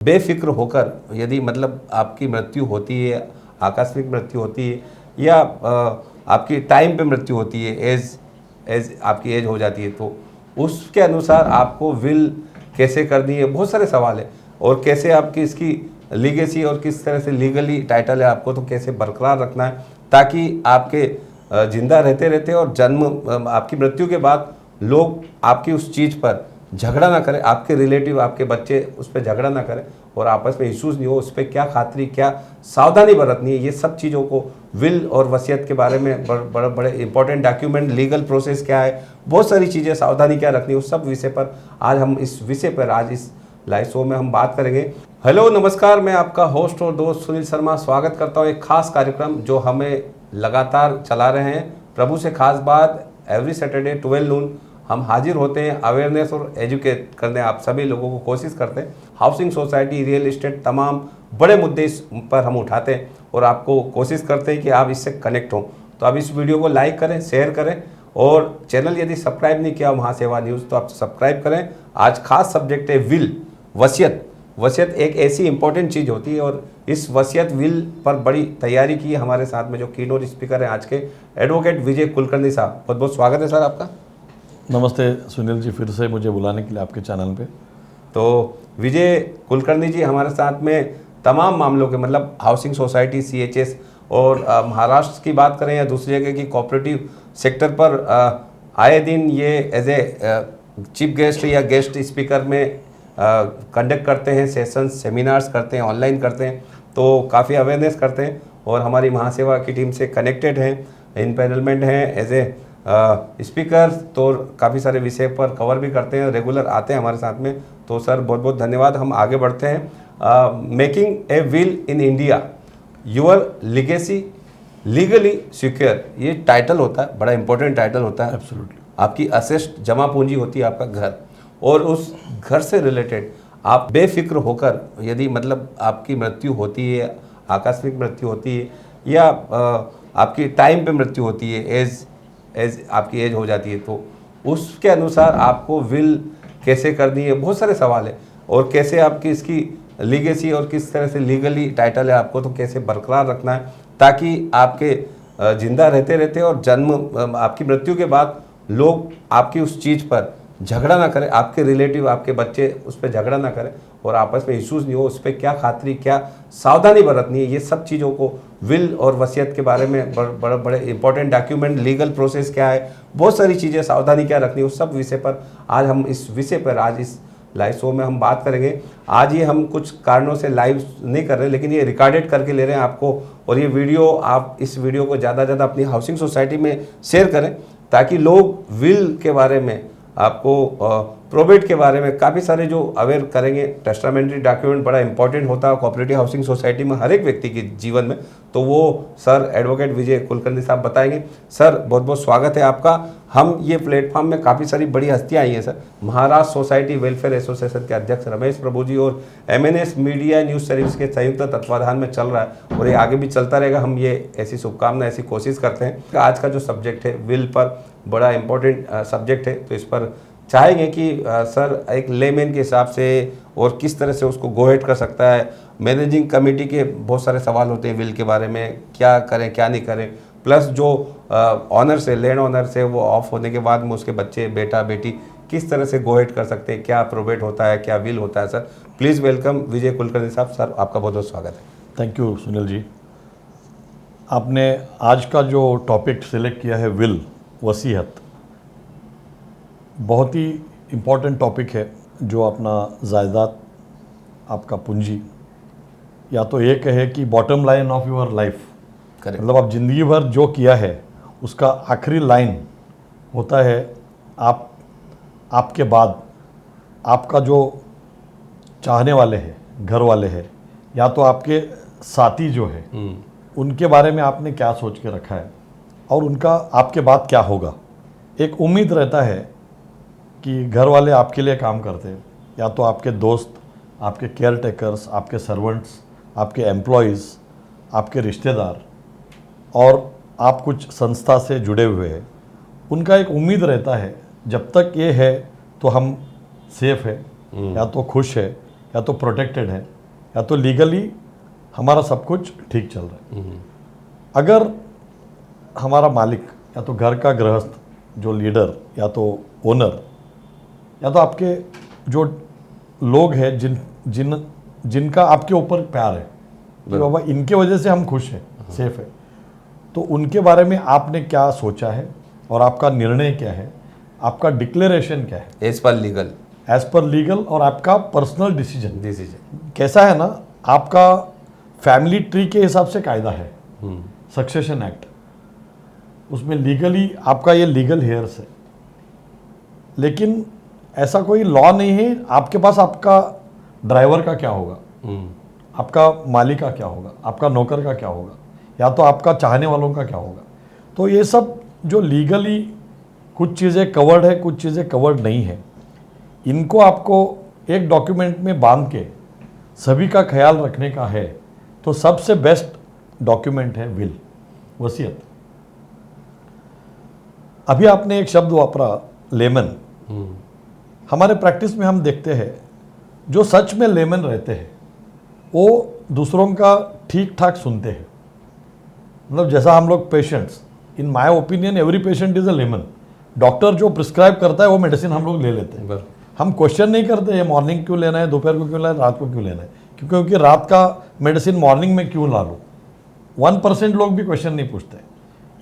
बेफिक्र होकर यदि मतलब आपकी मृत्यु होती है, आकस्मिक मृत्यु होती है या आपकी टाइम पे मृत्यु होती है, एज आपकी एज हो जाती है, तो उसके अनुसार आपको विल कैसे करनी है, बहुत सारे सवाल है। और कैसे आपकी इसकी लीगेसी और किस तरह से लीगली टाइटल है आपको, तो कैसे बरकरार रखना है ताकि आपके जिंदा रहते रहते और जन्म आपकी मृत्यु के बाद लोग आपकी उस चीज़ पर झगड़ा ना करें, आपके रिलेटिव आपके बच्चे उस पर झगड़ा ना करें और आपस में इश्यूज नहीं हो, उस पर क्या खातरी क्या सावधानी बरतनी है, ये सब चीज़ों को विल और वसीयत के बारे में बड़े बड़े इंपॉर्टेंट डॉक्यूमेंट, लीगल प्रोसेस क्या है, बहुत सारी चीज़ें सावधानी क्या रखनी है, उस सब विषय पर आज हम इस विषय पर आज इस लाइव शो में हम बात करेंगे। हेलो नमस्कार, मैं आपका होस्ट और दोस्त सुनील शर्मा स्वागत करता हूँ एक खास कार्यक्रम जो हमें लगातार चला रहे हैं, प्रभु से खास बात। एवरी सैटरडे 12 नून हम हाजिर होते हैं, अवेयरनेस और एजुकेट करने आप सभी लोगों को कोशिश करते हैं। हाउसिंग सोसाइटी, रियल इस्टेट, तमाम बड़े मुद्दे इस पर हम उठाते हैं और आपको कोशिश करते हैं कि आप इससे कनेक्ट हों। तो आप इस वीडियो को लाइक करें, शेयर करें और चैनल यदि सब्सक्राइब नहीं किया महासेवा न्यूज़ तो आप सब्सक्राइब करें। आज खास सब्जेक्ट है विल, वसीयत। वसीयत एक ऐसी इंपॉर्टेंट चीज़ होती है और इस वसीयत विल पर बड़ी तैयारी की है हमारे साथ में जो कीनोट स्पीकर हैं आज के, एडवोकेट विजय कुलकर्णी साहब। बहुत बहुत स्वागत है सर आपका। नमस्ते सुनील जी, फिर से मुझे बुलाने के लिए आपके चैनल पे। तो विजय कुलकर्णी जी हमारे साथ में तमाम मामलों के मतलब हाउसिंग सोसाइटी, CHS और महाराष्ट्र की बात करें या दूसरी जगह की कोऑपरेटिव सेक्टर पर आए दिन ये एज ए चीफ गेस्ट या गेस्ट स्पीकर में कंडक्ट करते हैं, सेशंस, सेमिनार्स करते हैं, ऑनलाइन करते हैं, तो काफ़ी अवेयरनेस करते हैं और हमारी महासेवा की टीम से कनेक्टेड हैं, इनपैनलमेंट हैं एज ए स्पीकर, तो काफ़ी सारे विषय पर कवर भी करते हैं, रेगुलर आते हैं हमारे साथ में। तो सर बहुत बहुत धन्यवाद। हम आगे बढ़ते हैं। Making a will in India, your legacy legally secure, ये टाइटल होता है, बड़ा इंपॉर्टेंट टाइटल होता है। एब्सोल्युटली। आपकी असेस्ट जमा पूंजी होती है आपका घर, और उस घर से रिलेटेड आप बेफिक्र होकर यदि मतलब आपकी मृत्यु होती है, आकस्मिक मृत्यु होती है या आपकी टाइम पे मृत्यु होती है, एज आपकी एज हो जाती है, तो उसके अनुसार आपको विल कैसे करनी है, बहुत सारे सवाल है। और कैसे आपकी इसकी लीगेसी और किस तरह से लीगली टाइटल है आपको, तो कैसे बरकरार रखना है ताकि आपके जिंदा रहते रहते और जन्म आपकी मृत्यु के बाद लोग आपकी उस चीज़ पर झगड़ा ना करें, आपके रिलेटिव आपके बच्चे उस पर झगड़ा ना करें और आपस में इश्यूज नहीं हो, उस पर क्या खातरी क्या सावधानी बरतनी है, ये सब चीज़ों को विल और वसीयत के बारे में बड़े बड़े इंपॉर्टेंट डॉक्यूमेंट, लीगल प्रोसेस क्या है, बहुत सारी चीज़ें सावधानी क्या रखनी है, उस सब विषय पर आज हम इस विषय पर आज इस लाइव शो में हम बात करेंगे। आज ये हम कुछ कारणों से लाइव नहीं कर रहे, लेकिन ये रिकॉर्डेड करके ले रहे हैं आपको, और ये वीडियो आप इस वीडियो को ज़्यादा से ज़्यादा अपनी हाउसिंग सोसाइटी में शेयर करें ताकि लोग विल के बारे में, आपको प्रोबेट के बारे में काफ़ी सारे जो अवेयर करेंगे। टेस्टामेंट्री डॉक्यूमेंट बड़ा इंपॉर्टेंट होता है कोऑपरेटिव हाउसिंग सोसाइटी में हर एक व्यक्ति के जीवन में, तो वो सर एडवोकेट विजय कुलकर्णी साहब बताएंगे। सर बहुत बहुत स्वागत है आपका। हम ये प्लेटफॉर्म में काफ़ी सारी बड़ी हस्तियाँ आई हैं sir. Maharashtra society welfare association के अध्यक्ष रमेश प्रभु जी और MNS मीडिया न्यूज़ सर्विस के संयुक्त तत्वाधान में चल रहा है और ये आगे भी चलता रहेगा। हम ये ऐसी शुभकामना, ऐसी कोशिश करते हैं। आज का जो सब्जेक्ट है विल पर बड़ा इंपॉर्टेंट सब्जेक्ट है, तो इस पर चाहेंगे कि सर एक लेमैन के हिसाब से और किस तरह से उसको गोहेड कर सकता है। मैनेजिंग कमेटी के बहुत सारे सवाल होते हैं विल के बारे में, क्या करें क्या नहीं करें, प्लस जो ऑनर से, लैंड ऑनर से वो ऑफ होने के बाद में उसके बच्चे, बेटा बेटी किस तरह से गोहेड कर सकते हैं, क्या प्रोबेट होता है, क्या विल होता है। सर प्लीज़ वेलकम विजय कुलकर्णी साहब। सर आपका बहुत बहुत स्वागत है। Thank you Sunil ji. आपने आज का जो टॉपिक सिलेक्ट किया है विल, वसीयत, बहुत ही इम्पॉर्टेंट टॉपिक है। जो अपना जायदाद, आपका पूंजी, या तो ये कहे कि bottom line of your life, मतलब आप ज़िंदगी भर जो किया है उसका आखिरी लाइन होता है आपके बाद आपका जो चाहने वाले हैं, घर वाले हैं, या तो आपके साथी जो है, उनके बारे में आपने क्या सोच के रखा है और उनका आपके बाद क्या होगा। एक उम्मीद रहता है कि घर वाले आपके लिए काम करते हैं, या तो आपके दोस्त, आपके केयर टेकर्स, आपके सर्वेंट्स, आपके एम्प्लॉयज़, आपके रिश्तेदार, और आप कुछ संस्था से जुड़े हुए हैं, उनका एक उम्मीद रहता है जब तक ये है तो हम सेफ है, या तो खुश है, या तो प्रोटेक्टेड है, या तो लीगली हमारा सब कुछ ठीक चल रहा है। अगर हमारा मालिक या तो घर का गृहस्थ जो लीडर या तो ओनर या तो आपके जो लोग हैं जिनका आपके ऊपर प्यार है कि बाबा इनके वजह से हम खुश हैं, सेफ है, तो उनके बारे में आपने क्या सोचा है और आपका निर्णय क्या है, आपका डिक्लेरेशन क्या है एज पर लीगल और आपका पर्सनल डिसीजन कैसा है ना। आपका फैमिली ट्री के हिसाब से कायदा है, सक्सेशन एक्ट, उसमें लीगली आपका ये लीगल हेयर्स है, लेकिन ऐसा कोई लॉ नहीं है आपके पास आपका ड्राइवर का क्या होगा, आपका मालिक का क्या होगा, आपका नौकर का क्या होगा, या तो आपका चाहने वालों का क्या होगा। तो ये सब जो लीगली कुछ चीज़ें कवर्ड है, कुछ चीज़ें कवर्ड नहीं है, इनको आपको एक डॉक्यूमेंट में बांध के सभी का ख्याल रखने का है, तो सबसे बेस्ट डॉक्यूमेंट है विल, वसीयत। अभी आपने एक शब्द वापरा लेमन। हमारे प्रैक्टिस में हम देखते हैं जो सच में लेमन रहते हैं वो दूसरों का ठीक ठाक सुनते हैं। मतलब जैसा हम लोग patients, in my opinion every patient is a lemon. Doctor जो प्रिस्क्राइब करता है वो मेडिसिन हम लोग ले लेते हैं। हम क्वेश्चन नहीं करते ये मॉर्निंग क्यों लेना है, दोपहर को क्यों लेना है, रात को क्यों लेना है, क्योंकि रात का मेडिसिन मॉर्निंग में क्यों ला लो। 1% लोग भी क्वेश्चन नहीं पूछते।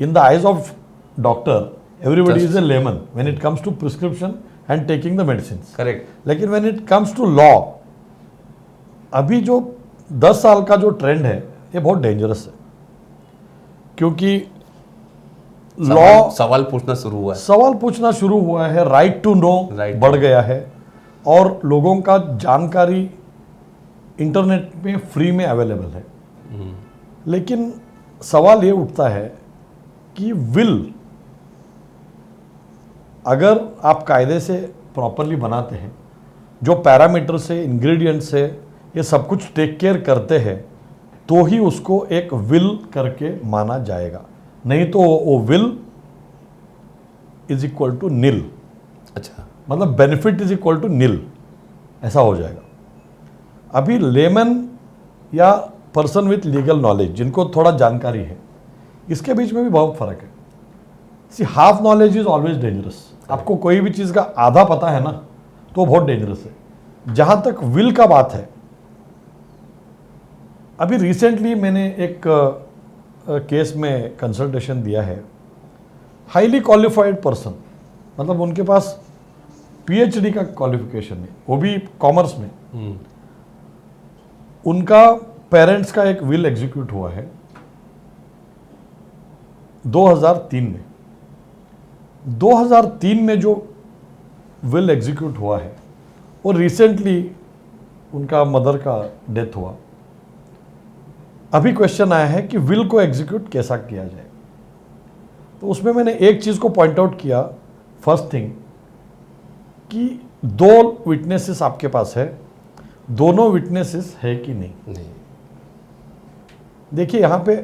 In the eyes of doctor everybody is a layman when it comes to prescription and taking the medicine. Correct. लेकिन when it comes to law, अभी जो 10 साल का जो ट्रेंड है ये बहुत डेंजरस है, क्योंकि लॉ सवाल पूछना शुरू हुआ है, राइट टू नो बढ़ गया है, और लोगों का जानकारी इंटरनेट में फ्री में अवेलेबल है। लेकिन सवाल ये उठता है कि विल अगर आप कायदे से प्रॉपरली बनाते हैं, जो पैरामीटर से, इंग्रेडिएंट से ये सब कुछ टेक केयर करते हैं, तो ही उसको एक विल करके माना जाएगा। नहीं तो वो विल इज इक्वल टू नील। अच्छा, मतलब बेनिफिट इज इक्वल टू नील, ऐसा हो जाएगा। अभी लेमन या पर्सन विथ लीगल नॉलेज, जिनको थोड़ा जानकारी है, इसके बीच में भी बहुत फर्क है। See half knowledge is always dangerous. आपको कोई भी चीज़ का आधा पता है ना, तो बहुत डेंजरस है। जहाँ तक विल का बात है, अभी रिसेंटली मैंने एक केस में कंसल्टेशन दिया है। हाईली क्वालिफाइड पर्सन, मतलब उनके पास पीएचडी का क्वालिफिकेशन है, वो भी कॉमर्स में। उनका पेरेंट्स का एक विल एग्जीक्यूट हुआ है 2003 में। 2003 में जो विल एग्जीक्यूट हुआ है वो रिसेंटली उनका मदर का डेथ हुआ। अभी क्वेश्चन आया है कि विल को एग्जीक्यूट कैसा किया जाए। तो उसमें मैंने एक चीज़ को पॉइंट आउट किया, फर्स्ट थिंग, कि 2 विटनेसेस आपके पास है, दोनों विटनेसेस है कि नहीं। देखिए यहाँ पे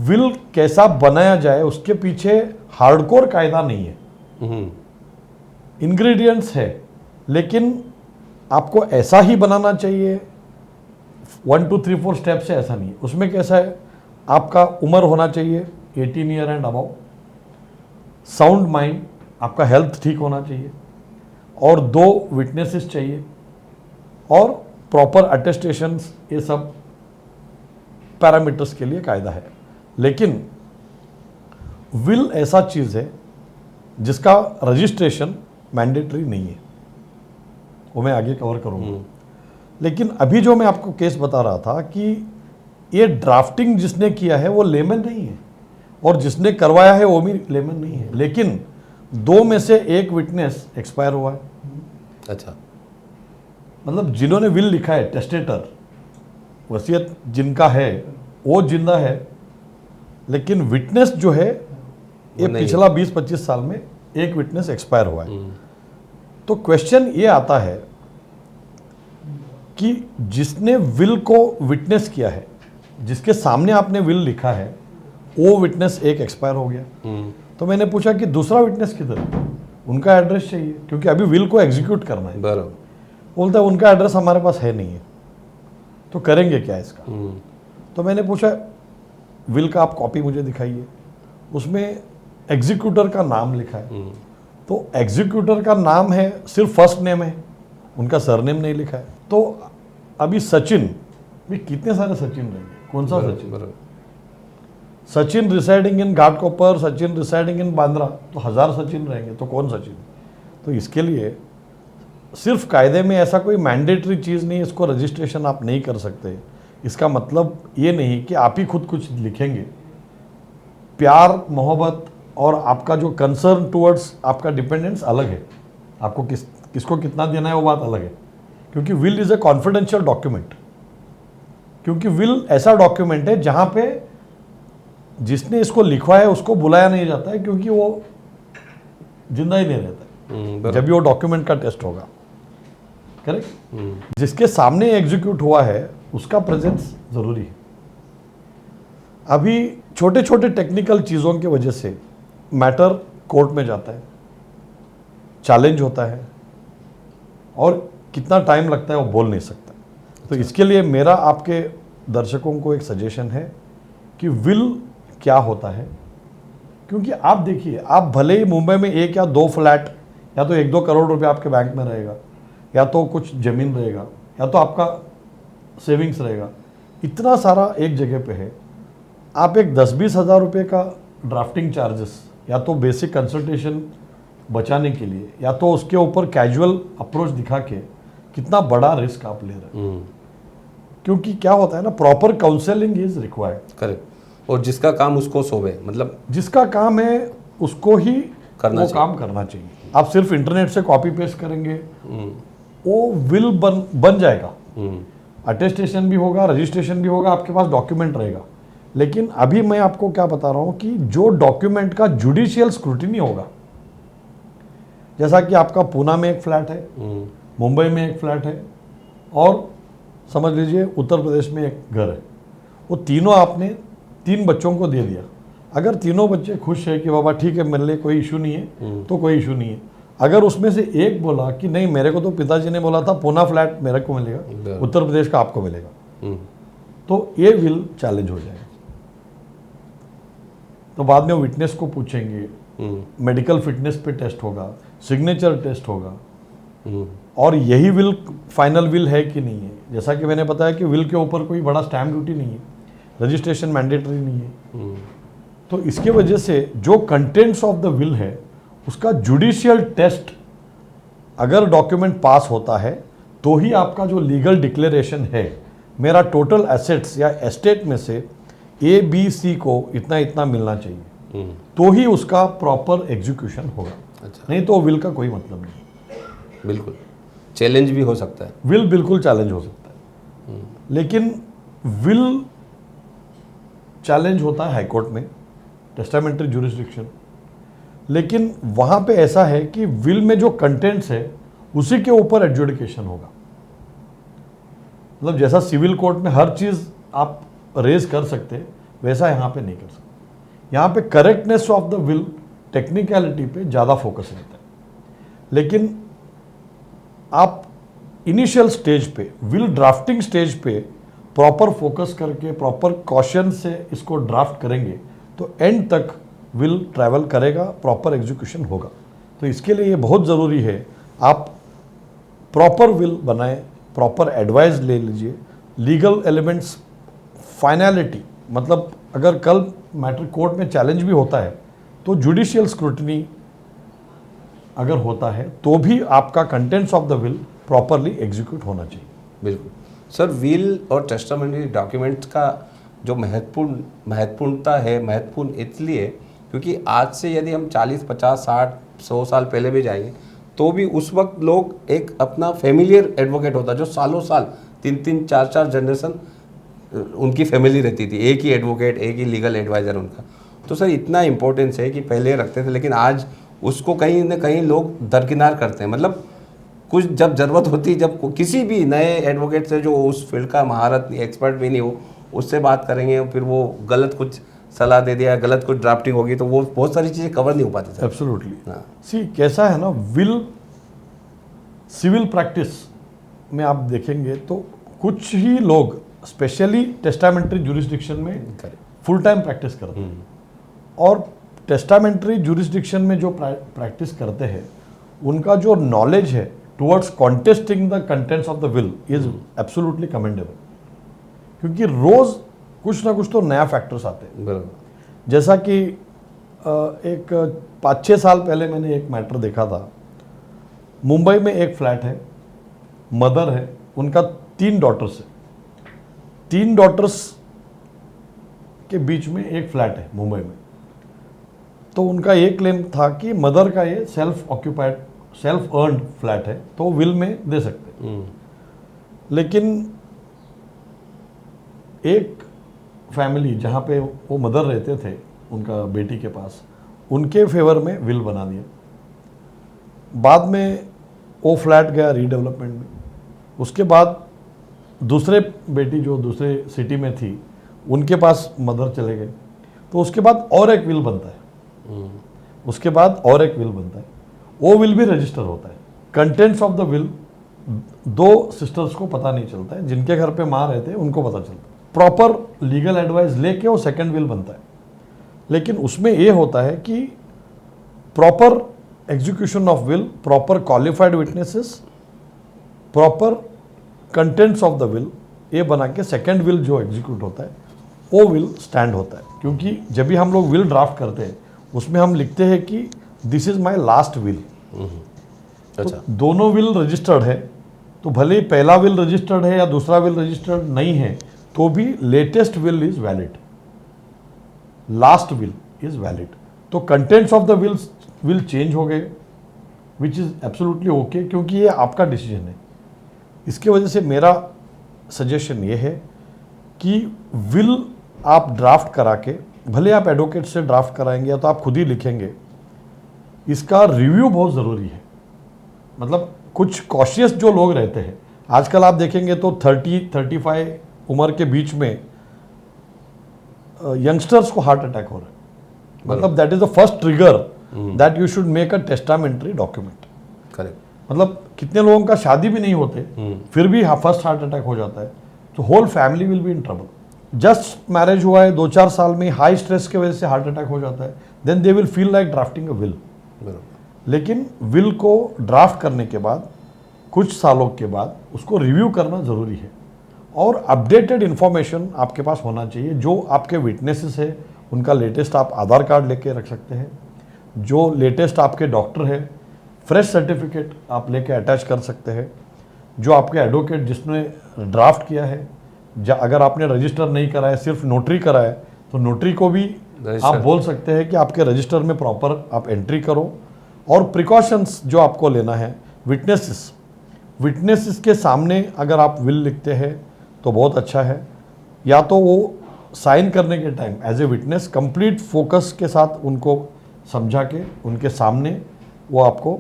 विल कैसा बनाया जाए उसके पीछे हार्डकोर कायदा नहीं है। इंग्रेडिएंट्स है, लेकिन आपको ऐसा ही बनाना चाहिए 1 2 3 4 स्टेप से, ऐसा नहीं है। उसमें कैसा है, आपका उम्र होना चाहिए 18 year and above, sound mind, आपका हेल्थ ठीक होना चाहिए, और 2 विटनेसेस चाहिए, और प्रॉपर अटेस्टेशंस, ये सब पैरामीटर्स के लिए कायदा है। लेकिन विल ऐसा चीज़ है जिसका रजिस्ट्रेशन मैंडेटरी नहीं है, वो मैं आगे कवर करूँगा। लेकिन अभी जो मैं आपको केस बता रहा था कि ये ड्राफ्टिंग जिसने किया है वो लेमन नहीं है, और जिसने करवाया है वो भी लेमन नहीं है, लेकिन 2 में से 1 विटनेस एक्सपायर हुआ है। अच्छा, मतलब जिन्होंने विल लिखा है, टेस्टेटर, वसीयत जिनका है वो जिंदा है, लेकिन विटनेस जो है ये पिछला 20-25 साल में 1 विटनेस एक्सपायर हुआ है। तो क्वेश्चन ये आता है कि जिसने विल को विटनेस किया है, जिसके सामने आपने विल लिखा है, वो विटनेस 1 एक्सपायर हो गया। तो मैंने पूछा कि दूसरा विटनेस किधर है, उनका एड्रेस चाहिए, क्योंकि अभी विल को एग्जीक्यूट करना है। बराबर। बोलता है उनका एड्रेस हमारे पास है नहीं है। तो करेंगे क्या इसका? तो मैंने पूछा विल का आप कॉपी मुझे दिखाइए, उसमें एग्जीक्यूटर का नाम लिखा है। तो एग्जीक्यूटर का नाम है, सिर्फ फर्स्ट नेम है, उनका सरनेम नहीं लिखा है। तो अभी सचिन भी कितने सारे सचिन रहेंगे, कौन सा Sachin? Sachin residing in Ghatkopar, Sachin residing in Bandra, तो 1000 सचिन रहेंगे, तो कौन सचिन? तो इसके लिए सिर्फ कायदे में ऐसा कोई मैंडेटरी चीज़ नहीं, इसको रजिस्ट्रेशन आप नहीं कर सकते। इसका मतलब ये नहीं कि आप ही खुद कुछ लिखेंगे। प्यार, मोहब्बत और आपका जो कंसर्न टुवर्ड्स आपका डिपेंडेंस अलग है। आपको किसको कितना देना है वो बात अलग है, क्योंकि will is a confidential document. क्योंकि विल ऐसा डॉक्यूमेंट है जहाँ पे जिसने इसको लिखवा है उसको बुलाया नहीं जाता है, क्योंकि वो जिंदा ही नहीं रहता है जब भी वो डॉक्यूमेंट का टेस्ट होगा। करेक्ट? जिसके सामने एग्जीक्यूट हुआ है उसका प्रेजेंस जरूरी है। अभी छोटे छोटे टेक्निकल चीज़ों की वजह से मैटर कोर्ट में जाता है, चैलेंज होता है, और कितना टाइम लगता है वो बोल नहीं सकता। तो इसके लिए मेरा आपके दर्शकों को एक सजेशन है कि विल क्या होता है। क्योंकि आप देखिए, आप भले ही मुंबई में 1 या 2 फ्लैट, या तो 1-2 करोड़ रुपए आपके बैंक में रहेगा, या तो कुछ ज़मीन रहेगा, या तो आपका सेविंग्स रहेगा, इतना सारा एक जगह पे है। आप एक 10-20 हज़ार रुपये का ड्राफ्टिंग चार्जेस, या तो बेसिक कंसल्टेशन बचाने के लिए, या तो उसके ऊपर कैजुअल अप्रोच दिखा के कितना बड़ा रिस्क आप ले रहे हैं। क्योंकि क्या होता है ना, proper counselling is required. Correct. और जिसका काम उसको सोवे, मतलब जिसका काम है उसको ही वो काम करना चाहिए। आप सिर्फ इंटरनेट से कॉपी पेस्ट करेंगे, वो विल बन जाएगा, अटेस्टेशन भी होगा, रजिस्ट्रेशन भी होगा, आपके पास डॉक्यूमेंट रहेगा। लेकिन अभी मैं आपको क्या बता रहा हूं कि जो डॉक्यूमेंट का जुडिशियल स्क्रूटिनी होगा, जैसा कि आपका पूना में एक फ्लैट है, मुंबई में एक फ्लैट है, और समझ लीजिए उत्तर प्रदेश में एक घर है, वो तीनों आपने 3 बच्चों को दे दिया। अगर तीनों बच्चे खुश है कि बाबा ठीक है मेरे लिए कोई इशू नहीं है, तो कोई इशू नहीं है। अगर उसमें से एक बोला कि नहीं, मेरे को तो पिताजी ने बोला था पूना फ्लैट मेरे को मिलेगा, उत्तर प्रदेश का आपको मिलेगा, तो ये विल चैलेंज हो जाएगा। तो बाद में विटनेस को पूछेंगे, मेडिकल फिटनेस पे टेस्ट होगा, सिग्नेचर टेस्ट होगा, और यही विल फाइनल विल है कि नहीं है। जैसा कि मैंने बताया कि विल के ऊपर कोई बड़ा स्टैम्प ड्यूटी नहीं है, रजिस्ट्रेशन मैंडेटरी नहीं है। तो इसके वजह से जो कंटेंट्स ऑफ द विल है उसका जुडिशियल टेस्ट अगर डॉक्यूमेंट पास होता है तो ही आपका जो लीगल डिक्लेरेशन है, मेरा टोटल एसेट्स या एस्टेट में से ABC को इतना इतना मिलना चाहिए, तो ही उसका प्रॉपर एग्जीक्यूशन होगा। अच्छा। नहीं तो विल का कोई मतलब नहीं। बिल्कुल चैलेंज भी हो सकता है, विल बिल्कुल चैलेंज हो सकता है। लेकिन विल चैलेंज होता है हाईकोर्ट में, टेस्टामेंट्री ज्यूरिसडिक्शन। लेकिन वहाँ पे ऐसा है कि विल में जो कंटेंट्स है उसी के ऊपर एडजुडिकेशन होगा। मतलब जैसा सिविल कोर्ट में हर चीज़ आप रेज कर सकते, वैसा यहाँ पे नहीं कर सकते। यहाँ पे correctness of the will, technicality पे ज़्यादा फोकस रहता है। लेकिन आप इनिशियल स्टेज पे, विल ड्राफ्टिंग स्टेज पे प्रॉपर फोकस करके, प्रॉपर कॉशन से इसको ड्राफ्ट करेंगे तो एंड तक विल ट्रैवल करेगा, प्रॉपर एग्जीक्यूशन होगा। तो इसके लिए ये बहुत ज़रूरी है आप प्रॉपर विल बनाएं, प्रॉपर एडवाइस ले लीजिए, लीगल एलिमेंट्स, फाइनलिटी। मतलब अगर कल मैटर कोर्ट में चैलेंज भी होता है तो जुडिशियल स्क्रूटनी अगर होता है तो भी आपका contents of the will properly execute होना चाहिए। बिल्कुल सर, विल और टेस्टामेंट्री डॉक्यूमेंट्स का जो महत्वपूर्णता है, महत्वपूर्ण इसलिए क्योंकि आज से यदि हम 40, 50, 60, 100 साल पहले भी जाएंगे तो भी उस वक्त लोग एक अपना फेमिलियर एडवोकेट होता जो सालों साल 3-3, 4-4 जनरेशन उनकी फैमिली रहती थी, एक ही एडवोकेट, एक ही लीगल एडवाइज़र उनका। तो सर इतना इम्पोर्टेंस है कि पहले रखते थे, लेकिन आज उसको कहीं ना कहीं लोग दरकिनार करते हैं। मतलब कुछ जब ज़रूरत होती, जब किसी भी नए एडवोकेट से जो उस फील्ड का महारत एक्सपर्ट भी नहीं हो उससे बात करेंगे, फिर वो गलत कुछ सलाह दे दिया, गलत कुछ ड्राफ्टिंग होगी तो वो बहुत सारी चीज़ें कवर नहीं हो पाती सर। एब्सोल्युटली। हाँ। सी कैसा है ना, विल सिविल प्रैक्टिस में आप देखेंगे तो कुछ ही लोग स्पेशली टेस्टामेंट्री जुरिस्डिक्शन में फुल टाइम प्रैक्टिस करते हैं। और टेस्टामेंट्री जुरिस्डिक्शन में जो प्रैक्टिस करते हैं उनका जो नॉलेज है towards contesting the contents of the will is absolutely commendable, क्योंकि रोज कुछ ना कुछ तो नया फैक्टर्स आते हैं। जैसा कि एक 5-6 साल पहले मैंने एक मैटर देखा था। मुंबई में एक फ्लैट है, मदर है, उनका 3 डॉटर्स है। 3 डॉटर्स के बीच में एक फ्लैट है मुंबई में। तो उनका ये क्लेम था कि मदर का ये self occupied self earned flat है, तो विल में दे सकते हैं। लेकिन एक फैमिली जहाँ पे वो मदर रहते थे उनका बेटी के पास, उनके फेवर में विल बना दिया। बाद में वो फ्लैट गया रीडेवलपमेंट में। उसके बाद दूसरे बेटी जो दूसरे सिटी में थी उनके पास मदर चले गए, तो उसके बाद और एक विल बनता है। उसके बाद और एक विल बनता है, वो विल भी रजिस्टर होता है। Contents of the will 2 sisters को पता नहीं चलता है, जिनके घर पे माँ रहते हैं उनको पता चलता है। प्रॉपर लीगल एडवाइस लेके वो सेकंड विल बनता है। लेकिन उसमें ये होता है कि proper execution of will, proper qualified witnesses, proper contents of the will, ये बना के सेकंड विल जो एग्जीक्यूट होता है वो विल स्टैंड होता है। क्योंकि जब भी हम लोग विल ड्राफ्ट करते हैं उसमें हम लिखते हैं कि this is my last will. अच्छा। तो दोनों विल रजिस्टर्ड है, तो भले ही पहला विल रजिस्टर्ड है या दूसरा विल रजिस्टर्ड नहीं है तो भी latest will is valid, last will is valid. तो contents of the will change हो गए, विच इज एब्सोल्युटली ओके, क्योंकि ये आपका डिसीजन है। इसके वजह से मेरा सजेशन ये है कि विल आप ड्राफ्ट करा के, भले आप एडवोकेट से ड्राफ्ट कराएंगे या तो आप खुद ही लिखेंगे, इसका रिव्यू बहुत ज़रूरी है। मतलब कुछ कॉशियस जो लोग रहते हैं आजकल आप देखेंगे तो 30-35 उम्र के बीच में यंगस्टर्स को हार्ट अटैक हो रहा है। मतलब that is the first trigger that you should make a testamentary document. Correct. मतलब कितने लोगों का शादी भी नहीं होते फिर भी फर्स्ट हार्ट अटैक हो जाता है, तो whole family will be in trouble. Just marriage हुआ है 2-4 साल में हाई स्ट्रेस की वजह से हार्ट अटैक हो जाता है, then they will feel like drafting a will. लेकिन विल को ड्राफ्ट करने के बाद कुछ सालों के बाद उसको रिव्यू करना ज़रूरी है और अपडेटेड इन्फॉर्मेशन आपके पास होना चाहिए। जो आपके विटनेसेस है उनका लेटेस्ट आप आधार कार्ड लेके रख सकते हैं, जो लेटेस्ट आपके डॉक्टर है फ्रेश सर्टिफिकेट आप लेके अटैच कर सकते हैं, जो आपके एडवोकेट जिसने ड्राफ्ट किया है, अगर आपने रजिस्टर नहीं कराया सिर्फ नोटरी कराया तो नोटरी को भी आप बोल सकते हैं कि आपके रजिस्टर में प्रॉपर आप एंट्री करो। और प्रिकॉशंस जो आपको लेना है, विटनेसेस के सामने अगर आप विल लिखते हैं तो बहुत अच्छा है, या तो वो साइन करने के time as a witness complete focus के साथ उनको समझा के उनके सामने वो आपको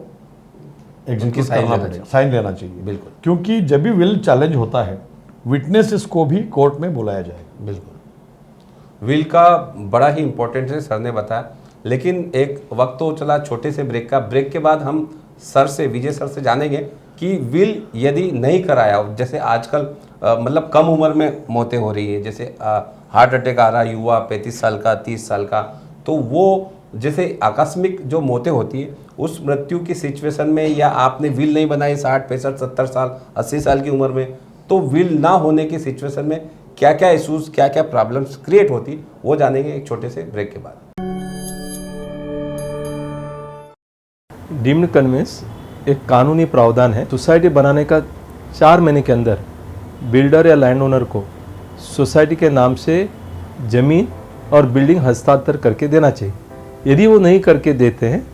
एग्जीक्यूट करना पड़ेगा, साइन लेना चाहिए। बिल्कुल, क्योंकि जब भी विल चैलेंज होता है विटनेसेस को भी कोर्ट में बुलाया जाएगा। बिल्कुल, विल का बड़ा ही इंपॉर्टेंट है, सर ने बताया। लेकिन एक वक्त तो चला छोटे से ब्रेक का, ब्रेक के बाद हम सर से, विजय सर से जानेंगे कि विल यदि नहीं कराया, जैसे आजकल मतलब कम उम्र में मौतें हो रही है, जैसे हार्ट अटैक आ रहा युवा 35 साल का 30 साल का, तो वो जैसे आकस्मिक जो मौतें होती है उस मृत्यु की सिचुएशन में, या आपने विल नहीं बनाई 60, 65, 70 साल 80 साल की उम्र में, तो विल ना होने की सिचुएशन में क्या क्या इशूज़, क्या क्या प्रॉब्लम्स क्रिएट होती, वो जानेंगे एक छोटे से ब्रेक के बाद। डीम्ड कन्वेंस एक कानूनी प्रावधान है। सोसाइटी बनाने का 4 महीने के अंदर बिल्डर या लैंड ओनर को सोसाइटी के नाम से ज़मीन और बिल्डिंग हस्तांतर करके देना चाहिए। यदि वो नहीं करके देते हैं,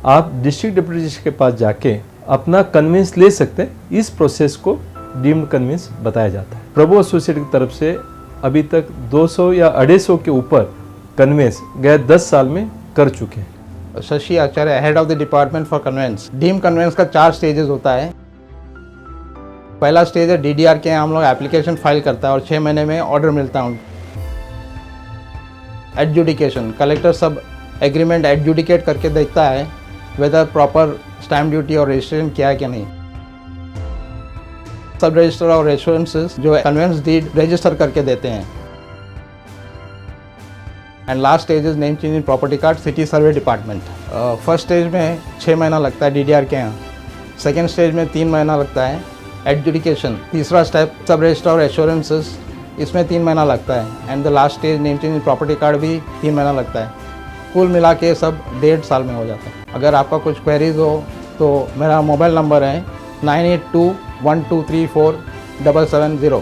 आप डिस्ट्रिक्ट डिप्टी मजिस्ट्रेट के पास जाके अपना कन्वेंस ले सकते हैं। इस प्रोसेस को डीम्ड कन्वेंस बताया जाता है। प्रभु एसोसिएट की तरफ से अभी तक 200 या 250 के ऊपर कन्वेंस गए 10 साल में कर चुके हैं। Shashi Acharya, head of the department for conveyance. Deemed conveyance का 4 स्टेजेस होता है। पहला स्टेज है DDR के, हम लोग एप्लीकेशन फाइल करता है और 6 महीने में ऑर्डर मिलता है। एडजुडिकेशन, कलेक्टर सब एग्रीमेंट एडजुडिकेट करके देखता है वेदर प्रॉपर स्टैम्प ड्यूटी और रजिस्ट्रेशन किया है कि नहीं। सब रजिस्टर और एश्योरेंसेस जो है कन्वेंस डीड रजिस्टर करके देते हैं। And last stage is name change in property card city survey department. First stage में 6 महीना लगता है DDR के यहाँ, सेकेंड स्टेज में 3 महीना लगता है एडजुडिकेशन, तीसरा स्टेप सब रजिस्टर और एश्योरेंसेस इसमें 3 महीना लगता है, and the last stage name change in property card भी 3 महीना लगता है। कुल मिला के सब 1.5 साल में हो जाता है। अगर आपका कुछ क्वेरीज हो तो मेरा मोबाइल नंबर है 9821234770।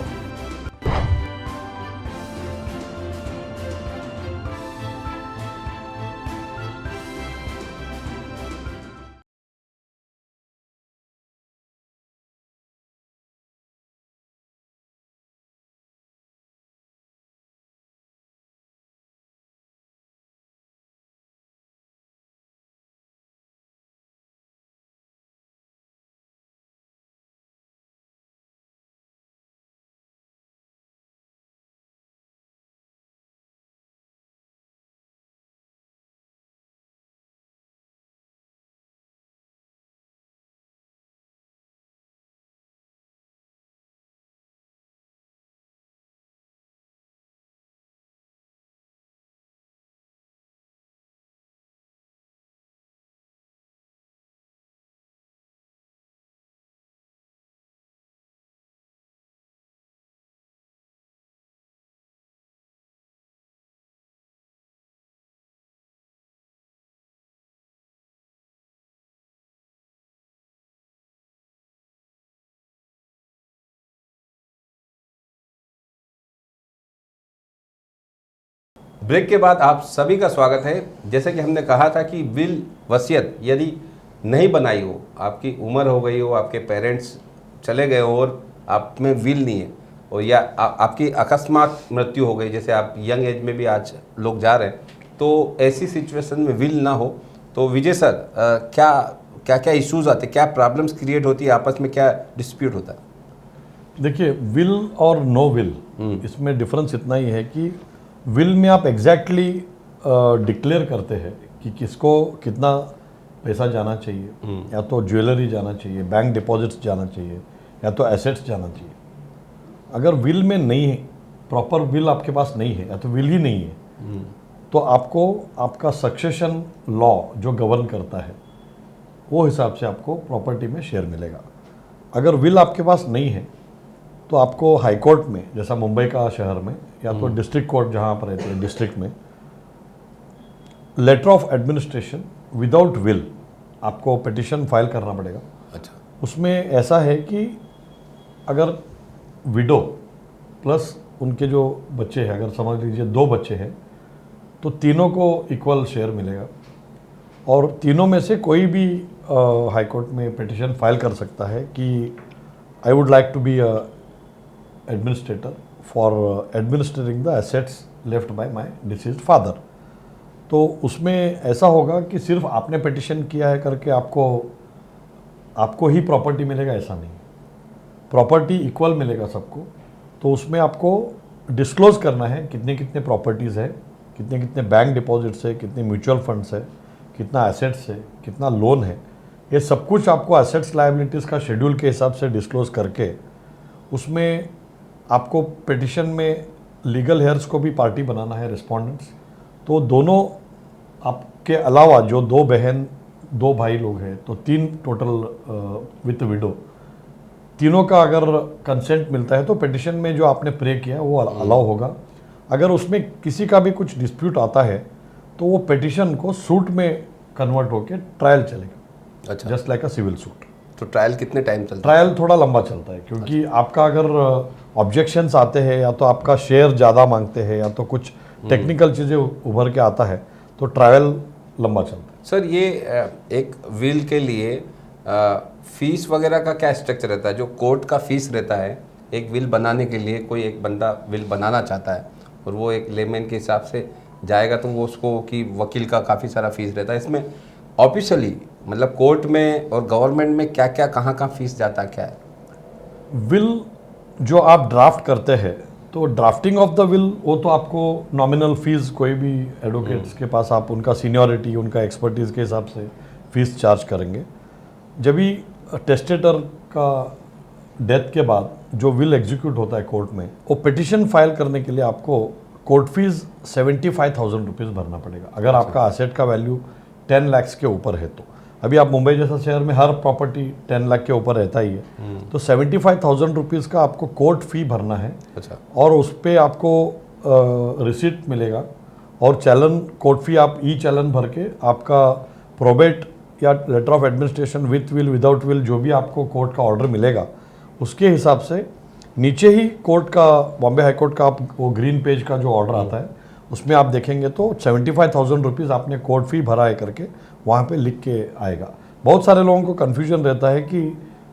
ब्रेक के बाद आप सभी का स्वागत है। जैसे कि हमने कहा था कि विल वसीयत यदि नहीं बनाई हो, आपकी उम्र हो गई हो, आपके पेरेंट्स चले गए हो और आप में विल नहीं है, और या आपकी अकस्मात मृत्यु हो गई, जैसे आप यंग एज में भी आज लोग जा रहे हैं, तो ऐसी सिचुएशन में विल ना हो तो विजय सर क्या क्या क्या इश्यूज आते हैं, क्या प्रॉब्लम्स क्रिएट होती है, आपस में क्या डिस्प्यूट होता है? देखिए, विल और नो विल इसमें डिफरेंस इतना ही है कि विल में आप एग्जैक्टली डिक्लेयर करते हैं कि किसको कितना पैसा जाना चाहिए, या तो ज्वेलरी जाना चाहिए, बैंक डिपॉजिट्स जाना चाहिए, या तो एसेट्स जाना चाहिए। अगर विल में नहीं है, प्रॉपर विल आपके पास नहीं है, या तो विल ही नहीं है, तो आपको आपका सक्सेशन लॉ जो गवर्न करता है वो हिसाब से आपको प्रॉपर्टी में शेयर मिलेगा। अगर विल आपके पास नहीं है तो आपको हाई कोर्ट में, जैसा मुंबई का शहर में, या तो डिस्ट्रिक्ट कोर्ट जहाँ आप रहते हैं डिस्ट्रिक्ट में, letter of administration without will आपको पिटिशन फाइल करना पड़ेगा। अच्छा। उसमें ऐसा है कि अगर विडो प्लस उनके जो बच्चे हैं, अगर समझ लीजिए 2 बच्चे हैं, तो तीनों को इक्वल शेयर मिलेगा, और तीनों में से कोई भी हाई कोर्ट में पिटिशन फाइल कर सकता है कि I would like to be administrator for administrating the assets left by my deceased father. तो उसमें ऐसा होगा कि सिर्फ आपने पिटिशन किया है करके आपको ही प्रॉपर्टी मिलेगा, ऐसा नहीं। प्रॉपर्टी इक्वल मिलेगा सबको। तो उसमें आपको डिस्क्लोज करना है कितने कितने प्रॉपर्टीज़ है, कितने कितने बैंक डिपॉजिट्स है, कितने म्यूचुअल फंड्स है, कितना एसेट्स है, कितना लोन है। ये सब कुछ आपको एसेट्स लायबिलिटीज़ का शेड्यूल के हिसाब से डिस्क्लोज करके, उसमें आपको पिटिशन में लीगल हेयर्स को भी पार्टी बनाना है, रिस्पोंडेंट्स। तो दोनों आपके अलावा जो 2 बहन 2 भाई लोग हैं, तो 3 टोटल विथ विडो, तीनों का अगर कंसेंट मिलता है तो पिटिशन में जो आपने प्रे किया वो अलाउ होगा। अगर उसमें किसी का भी कुछ डिस्प्यूट आता है तो वो पिटिशन को सूट में कन्वर्ट होकर ट्रायल चलेगा। अच्छा। Just like a civil suit. तो ट्रायल कितने टाइम चलता है? ट्रायल थोड़ा लंबा चलता है, क्योंकि आपका अगर ऑब्जेक्शंस आते हैं, या तो आपका शेयर ज़्यादा मांगते हैं, या तो कुछ टेक्निकल चीज़ें उभर के आता है, तो ट्रायल लंबा चलता है। सर, ये एक विल के लिए फीस वगैरह का क्या स्ट्रक्चर रहता है? जो कोर्ट का फीस रहता है एक विल बनाने के लिए, कोई एक बंदा विल बनाना चाहता है और वो एक लेमैन के हिसाब से जाएगा, तो वो उसको कि वकील का काफ़ी सारा फीस रहता है। इसमें ऑफिशियली मतलब कोर्ट में और गवर्नमेंट में क्या क्या कहाँ फीस जाता है, क्या है? विल जो आप ड्राफ्ट करते हैं, तो ड्राफ्टिंग ऑफ द विल वो तो आपको नॉमिनल फीस कोई भी एडवोकेट्स के पास आप उनका सीनियरिटी, उनका एक्सपर्टीज़ के हिसाब से फीस चार्ज करेंगे। जब भी टेस्टेटर का डेथ के बाद जो विल एग्जीक्यूट होता है कोर्ट में, वो पिटिशन फाइल करने के लिए आपको कोर्ट फीस 75,000 रुपीज़ भरना पड़ेगा अगर आपका असेट का वैल्यू 10 लाख के ऊपर है तो। अभी आप मुंबई जैसा शहर में हर प्रॉपर्टी 10 लाख के ऊपर रहता ही है, तो 75,000 रुपीज़ का आपको कोर्ट फी भरना है। अच्छा। और उस पर आपको रिसिप्ट मिलेगा और चालान, कोर्ट फी आप ई चालान भर के आपका प्रोबेट या letter of administration with will without will जो भी आपको कोर्ट का ऑर्डर मिलेगा उसके हिसाब से नीचे ही कोर्ट का, बॉम्बे हाई कोर्ट का आप वो ग्रीन पेज का जो ऑर्डर आता है उसमें आप देखेंगे तो 75,000 रुपीज़ आपने कोर्ट फी भरा है करके वहाँ पे लिख के आएगा। बहुत सारे लोगों को कन्फ्यूजन रहता है कि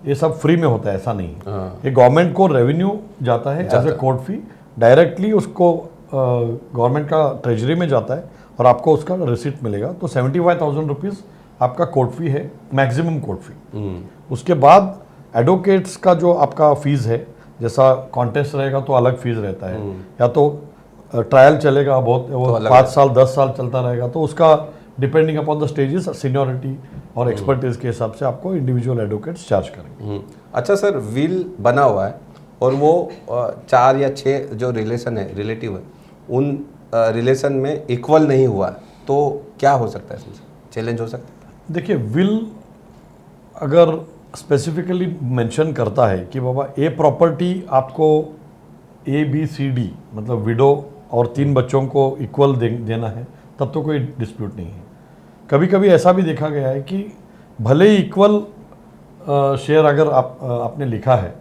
ये सब फ्री में होता है, ऐसा नहीं है। ये गवर्नमेंट को रेवेन्यू जाता है as a court fee, directly उसको गवर्नमेंट का ट्रेजरी में जाता है और आपको उसका रिसिप्ट मिलेगा। तो 75,000 रुपीज़ आपका कोर्ट फी है, मैक्सिमम कोर्ट फी। उसके बाद एडवोकेट्स का जो आपका फीस है, जैसा कॉन्टेस्ट रहेगा तो अलग फीस रहता है, या तो ट्रायल चलेगा बहुत वो तो 5 साल 10 साल चलता रहेगा तो उसका depending upon the stages seniority और एक्सपर्टीज के हिसाब से आपको इंडिविजुअल एडवोकेट्स चार्ज करेंगे। अच्छा सर, विल बना हुआ है और वो 4 या 6 जो रिलेशन है, रिलेटिव है, उन रिलेशन में इक्वल नहीं हुआ तो क्या हो सकता है, इसमें चैलेंज हो सकता है? देखिए, विल अगर स्पेसिफिकली मेंशन करता है कि बाबा ए प्रॉपर्टी आपको ABCD मतलब विडो और 3 बच्चों को इक्वल देना है, तब तो कोई डिस्प्यूट नहीं है। कभी कभी ऐसा भी देखा गया है कि भले ही इक्वल शेयर अगर आपने लिखा है,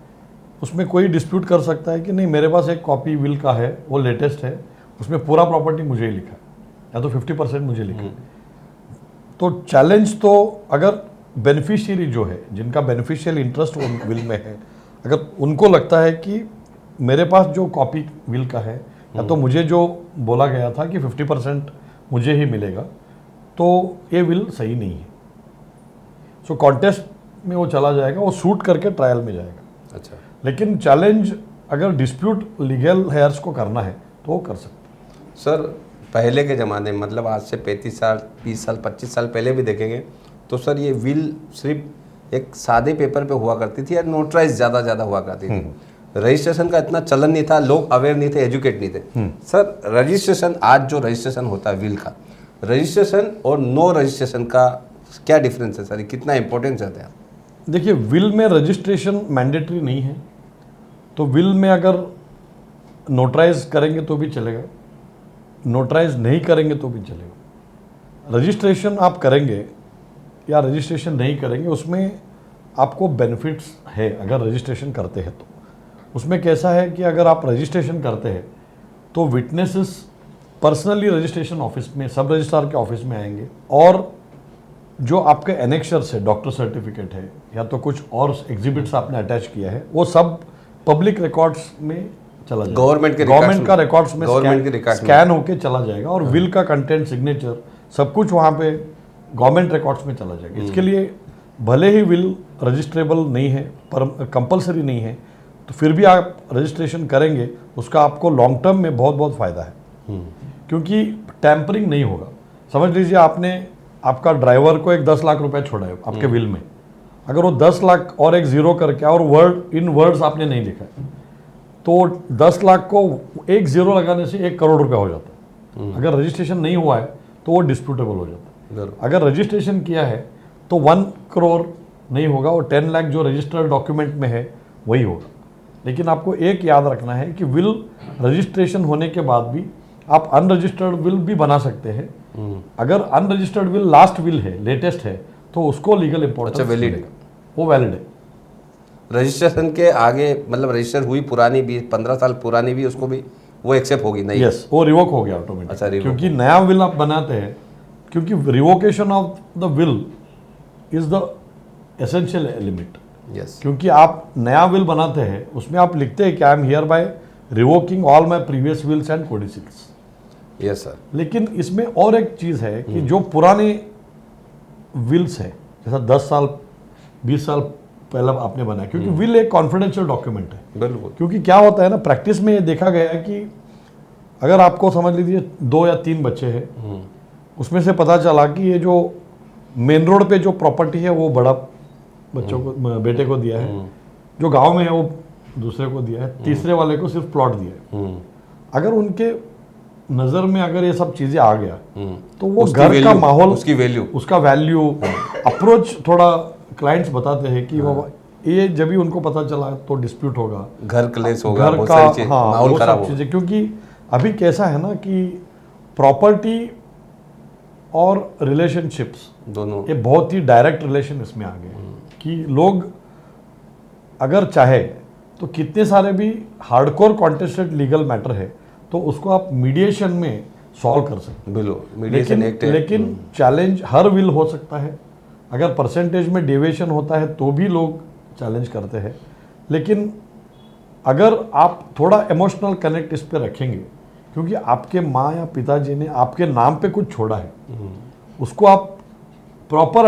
उसमें कोई डिस्प्यूट कर सकता है कि नहीं मेरे पास एक कॉपी विल का है, वो लेटेस्ट है, उसमें पूरा प्रॉपर्टी मुझे ही लिखा है या तो 50% मुझे लिखा है। तो चैलेंज तो अगर बेनिफिशियरी जो है, जिनका बेनिफिशियल इंटरेस्ट वो विल में है, अगर उनको लगता है कि मेरे पास जो कॉपी विल का है या तो मुझे जो बोला गया था कि 50% मुझे ही मिलेगा, तो ये विल सही नहीं है। सो कॉन्टेस्ट में वो चला जाएगा, वो सूट करके ट्रायल में जाएगा। अच्छा। लेकिन चैलेंज अगर डिस्प्यूट लीगल हेयर्स को करना है तो वो कर सकते हैं। सर, पहले के ज़माने में मतलब आज से 35 साल 20 साल 25 साल पहले भी देखेंगे तो सर ये विल सिर्फ एक सादे पेपर पे हुआ करती थी या नोटराइज ज़्यादा हुआ करती थी। रजिस्ट्रेशन का इतना चलन नहीं था, लोग अवेयर नहीं थे, एजुकेट नहीं थे। सर, रजिस्ट्रेशन, आज जो रजिस्ट्रेशन होता है विल का, रजिस्ट्रेशन और नो रजिस्ट्रेशन का क्या डिफरेंस है सर, कितना इंपॉर्टेंस रहता है? देखिए, विल में रजिस्ट्रेशन मैंडेटरी नहीं है, तो विल में अगर नोटराइज करेंगे तो भी चलेगा, नोटराइज नहीं करेंगे तो भी चलेगा। रजिस्ट्रेशन आप करेंगे या रजिस्ट्रेशन नहीं करेंगे, उसमें आपको बेनिफिट्स है अगर रजिस्ट्रेशन करते हैं तो। उसमें कैसा है कि अगर आप रजिस्ट्रेशन करते हैं तो विटनेसेस पर्सनली रजिस्ट्रेशन ऑफिस में, सब रजिस्ट्रार के ऑफिस में आएंगे और जो आपके एनेक्शर्स है, डॉक्टर सर्टिफिकेट है या तो कुछ और एग्जिबिट्स आपने अटैच किया है, वो सब पब्लिक रिकॉर्ड्स में चला जाएगा, गवर्नमेंट का रिकॉर्ड्स में स्कैन होके चला जाएगा और विल का कंटेंट, सिग्नेचर, सब कुछ वहाँ पे गवर्नमेंट रिकॉर्ड्स में चला जाएगा। इसके लिए भले ही विल रजिस्ट्रेबल नहीं है, पर कंपलसरी नहीं है, तो फिर भी आप रजिस्ट्रेशन करेंगे, उसका आपको लॉन्ग टर्म में बहुत फ़ायदा है, क्योंकि टैंपरिंग नहीं होगा। समझ लीजिए आपने आपका ड्राइवर को एक 10 लाख रुपए छोड़ा है आपके विल में, अगर वो 10 लाख और एक जीरो करके और वर्ड्स आपने नहीं लिखा है, तो 10 लाख को एक जीरो लगाने से 1 करोड़ रुपया हो जाता है। अगर रजिस्ट्रेशन नहीं हुआ है तो वो डिस्प्यूटेबल हो जाता है। अगर रजिस्ट्रेशन किया है तो 1 करोड़ नहीं होगा, वो 10 लाख जो रजिस्टर्ड डॉक्यूमेंट में है वही होगा। लेकिन आपको एक याद रखना है कि विल रजिस्ट्रेशन होने के बाद भी आप अनरजिस्टर्ड विल भी बना सकते हैं। अगर अनरजिस्टर्ड विल लास्ट विल है, लेटेस्ट है, तो उसको लीगल इंपॉर्टेंस वैलिड, वो वैलिड है। रजिस्ट्रेशन के आगे मतलब रजिस्टर हुई पुरानी भी 15 साल पुरानी भी, उसको भी वो एक्सेप्ट होगी नहीं? यस, वो रिवोक हो गया ऑटोमेटिक। अच्छा, क्योंकि नया विल आप बनाते हैं, क्योंकि revocation of the will is the essential element. Yes, क्योंकि आप नया विल बनाते हैं, उसमें आप लिखते हैं कि I am hereby revoking all my previous wills and codicils. Yes sir. लेकिन इसमें और एक चीज़ है कि जो पुराने विल्स है, जैसा 10 साल 20 साल पहले आपने बनाया, क्योंकि विल एक कॉन्फिडेंशियल डॉक्यूमेंट है। बिल्कुल। क्योंकि क्या होता है ना, प्रैक्टिस में ये देखा गया है कि अगर आपको समझ लीजिए 2 या 3 बच्चे हैं, उसमें से पता चला कि ये जो मेन रोड पे जो प्रॉपर्टी है वो बड़ा बच्चों को, बेटे को दिया है, जो गांव में है वो दूसरे को दिया है, तीसरे वाले को सिर्फ प्लॉट दिया है। अगर उनके नज़र में अगर ये सब चीज़ें आ गया तो वो घर का माहौल, उसकी वैल्यू, उसका वैल्यू, अप्रोच थोड़ा क्लाइंट्स बताते हैं कि बाबा ये जब भी उनको पता चला तो डिस्प्यूट होगा, घर क्लेश होगा, घर बहुत का, सारी चीज़, हाँ, माहौल वो खराब सब होगा। चीज़ें। क्योंकि अभी कैसा है ना कि प्रॉपर्टी और रिलेशनशिप्स दोनों ये बहुत ही डायरेक्ट रिलेशन इसमें आ गए कि लोग अगर चाहे तो कितने सारे भी हार्डकोर कॉन्टेस्टेड लीगल मैटर है तो उसको आप मीडिएशन में सॉल्व कर सकते बिलो मीडिएशन एक्ट है। लेकिन चैलेंज हर विल हो सकता है। अगर परसेंटेज में डेविएशन होता है तो भी लोग चैलेंज करते हैं। लेकिन अगर आप थोड़ा इमोशनल कनेक्ट इस पे रखेंगे, क्योंकि आपके माँ या पिताजी ने आपके नाम पे कुछ छोड़ा है, उसको आप प्रॉपर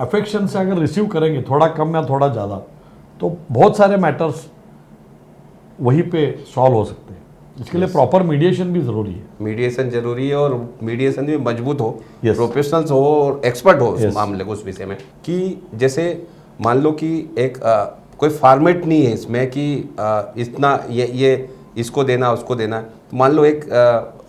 अफेक्शन से अगर रिसीव करेंगे, थोड़ा कम या थोड़ा ज़्यादा, तो बहुत सारे मैटर्स वहीं पे सॉल्व हो सकते हैं। इसके लिए प्रॉपर मीडिएशन भी ज़रूरी है। मीडिएशन जरूरी है और मीडिएशन भी मजबूत हो, Yes. प्रोफेशनल्स हो और एक्सपर्ट हो उस Yes. मामले को, उस विषय में। कि जैसे मान लो कि एक कोई फॉर्मेट नहीं है इसमें कि इतना ये इसको देना उसको देना। तो मान लो एक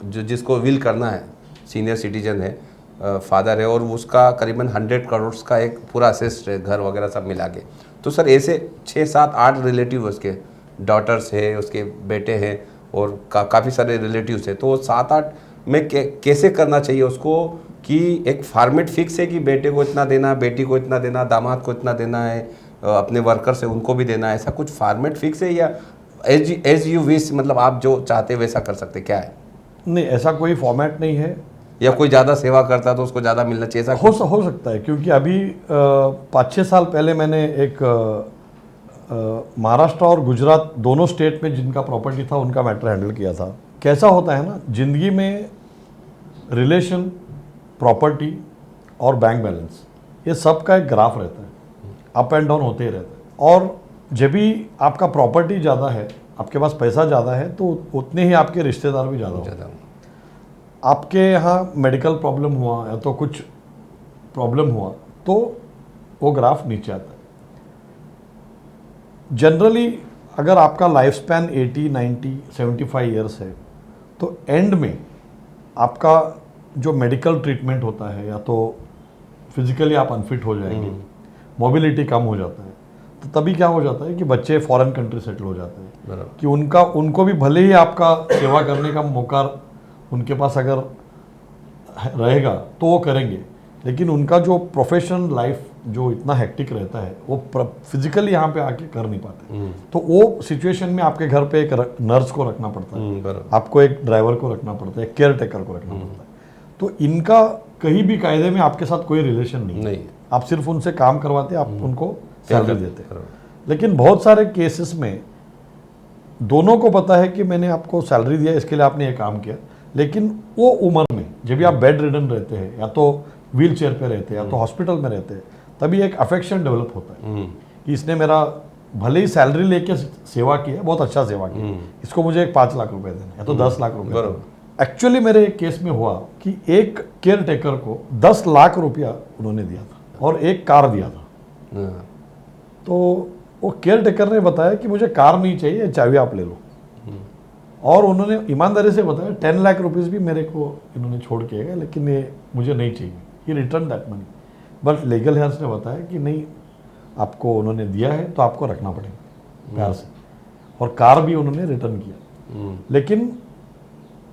जो जिसको विल करना है, सीनियर सिटीजन है, फादर है और उसका करीबन 100 करोड़ का एक पूरा असेस्ट है, घर वगैरह सब मिला के। तो सर ऐसे 6, 7, 8 रिलेटिव उसके डॉटर्स है, उसके बेटे हैं और काफ़ी सारे रिलेटिव्स हैं। तो 7-8 में कैसे करना चाहिए उसको कि एक फॉर्मेट फिक्स है कि बेटे को इतना देना, बेटी को इतना देना, दामाद को इतना देना है, अपने वर्कर्स है उनको भी देना है, ऐसा कुछ फॉर्मेट फिक्स है या एज यू विश, मतलब आप जो चाहते हैं वैसा कर सकते, क्या है? नहीं, ऐसा कोई फॉर्मेट नहीं है। या कोई ज़्यादा सेवा करता है तो उसको ज़्यादा मिलना चाहिए, ऐसा हो सकता है। क्योंकि अभी 5-6 साल पहले मैंने एक महाराष्ट्र और गुजरात दोनों स्टेट में जिनका प्रॉपर्टी था उनका मैटर हैंडल किया था। कैसा होता है ना, जिंदगी में रिलेशन, प्रॉपर्टी और बैंक बैलेंस, ये सब का एक ग्राफ रहता है, अप एंड डाउन होते ही रहता है। और जब भी आपका प्रॉपर्टी ज़्यादा है, आपके पास पैसा ज़्यादा है, तो उतने ही आपके रिश्तेदार भी ज़्यादा होते हैं। आपके यहाँ मेडिकल प्रॉब्लम हुआ या तो कुछ प्रॉब्लम हुआ तो वो ग्राफ नीचे आता है। जनरली अगर आपका लाइफ स्पैन 80, 90, 75 ईयर्स है तो एंड में आपका जो मेडिकल ट्रीटमेंट होता है, या तो फिजिकली आप अनफिट हो जाएंगे, मोबिलिटी कम हो जाता है, तो तभी क्या हो जाता है कि बच्चे फॉरेन कंट्री सेटल हो जाते हैं कि उनको भी भले ही आपका सेवा करने का मौका उनके पास अगर रहेगा तो वो करेंगे, लेकिन उनका जो प्रोफेशनल लाइफ जो इतना हेक्टिक रहता है वो फिजिकली यहाँ पे आके कर नहीं पाते। तो वो सिचुएशन में आपके घर पे एक नर्स को रखना पड़ता है, आपको एक ड्राइवर को रखना पड़ता है, एक केयर टेकर को रखना पड़ता है। तो इनका कहीं भी कायदे में आपके साथ कोई रिलेशन नहीं है। आप सिर्फ उनसे काम करवाते, आप उनको सैलरी देते। लेकिन बहुत सारे केसेस में दोनों को पता है कि मैंने आपको सैलरी दिया, इसके लिए आपने ये काम किया, लेकिन वो उम्र में जब भी आप बेड रिडन रहते हैं, या तो व्हील चेयर पे रहते हैं, या तो हॉस्पिटल में रहते हैं, तभी एक अफेक्शन डेवलप होता है कि इसने मेरा भले ही सैलरी लेके सेवा की है, बहुत अच्छा सेवा की, इसको मुझे एक 5 लाख रुपए देना या तो 10 लाख रुपए देना। एक्चुअली मेरे एक केस में हुआ कि एक केयर टेकर को 10 लाख रुपया उन्होंने दिया था और एक कार दिया था। तो वो केयर टेकर ने बताया कि मुझे कार नहीं चाहिए, चाबी आप ले लो। और उन्होंने ईमानदारी से बताया 10 लाख रुपीज़ भी मेरे को इन्होंने छोड़ के गए, लेकिन ये मुझे नहीं चाहिए, he return that money. But legal health ने बताया कि नहीं, आपको उन्होंने दिया है तो आपको रखना पड़ेगा प्यार से, और कार भी उन्होंने रिटर्न किया। लेकिन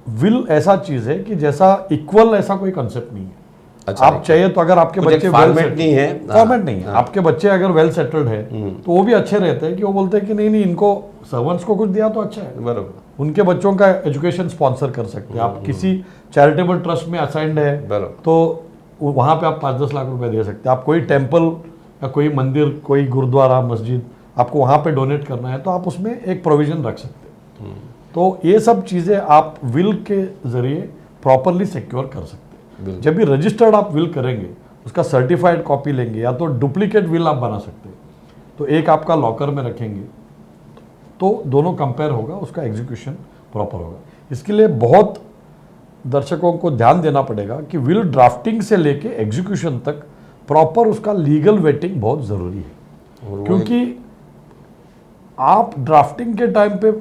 विल ऐसा चीज़ है कि जैसा इक्वल ऐसा कोई कंसेप्ट नहीं है। अच्छा, आप चाहिए तो अगर आपके बच्चे फॉर्मेट नहीं है, फॉर्मेट नहीं है, आपके बच्चे अगर वेल सेटल्ड है तो वो भी अच्छे रहते हैं कि वो बोलते हैं कि नहीं, इनको सर्वेंट्स को कुछ दिया तो अच्छा है, बराबर, उनके बच्चों का एजुकेशन स्पॉन्सर कर सकते हैं। आप किसी चैरिटेबल ट्रस्ट में असाइंड है तो वहाँ पे आप 5-10 लाख रुपए दे सकते हैं। आप कोई टेम्पल या कोई मंदिर, कोई गुरुद्वारा, मस्जिद, आपको वहाँ पे डोनेट करना है तो आप उसमें एक प्रोविजन रख सकते हैं। तो ये सब चीज़ें आप विल के जरिए प्रॉपरली सिक्योर कर सकते हैं। जब भी रजिस्टर्ड आप विल करेंगे, उसका सर्टिफाइड कॉपी लेंगे, या तो डुप्लीकेट विल आप बना सकते हैं। तो एक आपका लॉकर में रखेंगे तो दोनों कंपेयर होगा, उसका एग्जीक्यूशन प्रॉपर होगा। इसके लिए बहुत दर्शकों को ध्यान देना पड़ेगा कि विल ड्राफ्टिंग से लेके एग्जीक्यूशन तक प्रॉपर उसका लीगल वेटिंग बहुत ज़रूरी है। क्योंकि आप ड्राफ्टिंग के टाइम पे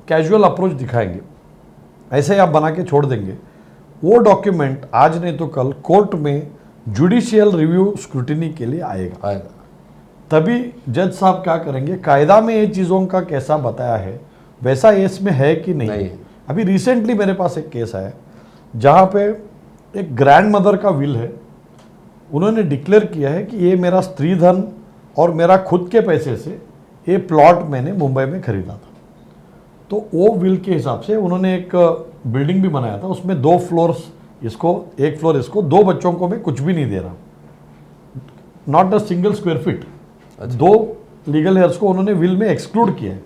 कैजुअल अप्रोच दिखाएंगे, ऐसे ही आप बना के छोड़ देंगे, वो डॉक्यूमेंट आज नहीं तो कल कोर्ट में जुडिशियल रिव्यू स्क्रूटिनी के लिए आएगा। तभी जज साहब क्या करेंगे, कायदा में ये चीज़ों का कैसा बताया है वैसा ये इसमें है कि नहीं। अभी रिसेंटली मेरे पास एक केस आया जहाँ पे एक ग्रैंड मदर का विल है, उन्होंने डिक्लेयर किया है कि ये मेरा स्त्री धन और मेरा खुद के पैसे से ये प्लॉट मैंने मुंबई में खरीदा था। तो वो विल के हिसाब से उन्होंने एक बिल्डिंग भी बनाया था, उसमें 2 फ्लोर्स इसको, 1 फ्लोर इसको, 2 बच्चों को मैं कुछ भी नहीं दे रहा, not a single square feet. 2 legal hairs को उन्होंने विल में एक्सक्लूड किया है।